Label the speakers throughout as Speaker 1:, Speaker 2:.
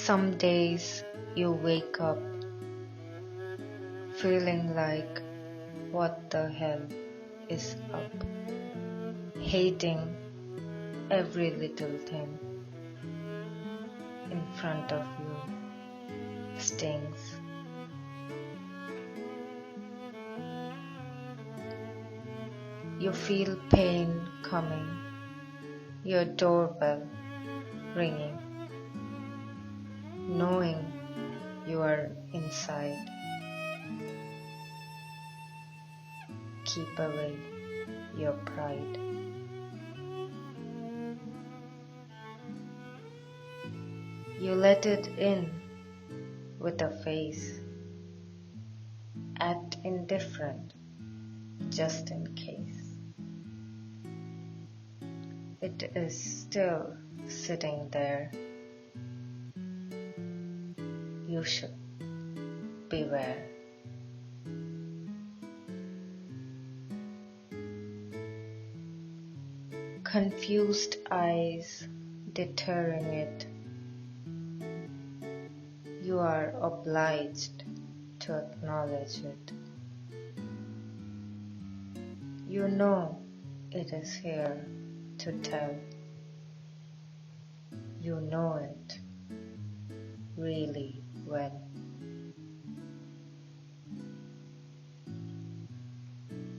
Speaker 1: Some days you wake up feeling like, what the hell is up? Hating every little thing in front of you stings. You feel pain coming, your doorbell ringing, knowing you are inside. Keep away your pride. You let it in with a face. Act indifferent just in case. It is still sitting there. You should beware. Confused eyes deterring it. You are obliged to acknowledge it. You know it is here to tell. You know it really well.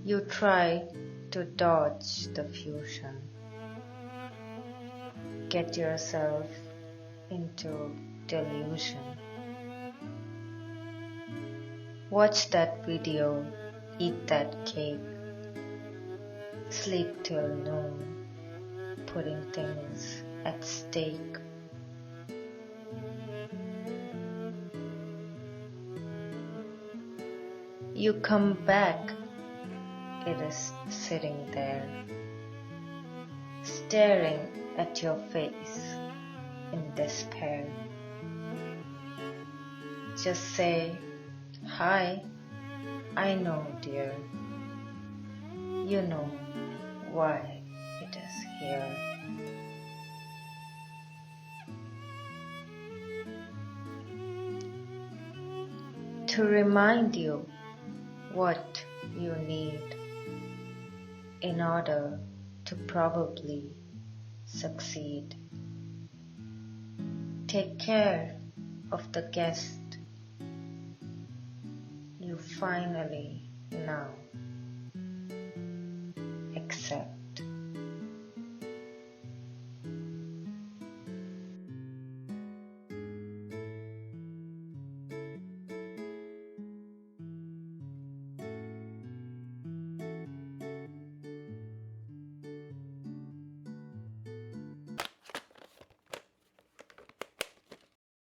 Speaker 1: You try to dodge the fusion. Get yourself into delusion. Watch that video, eat that cake, sleep till noon, putting things at stake. You come back, it is sitting there, staring at your face in despair. Just say, "Hi, I know, dear. You know why it is here." To remind you what you need in order to probably succeed. Take care of the guest you finally now accept.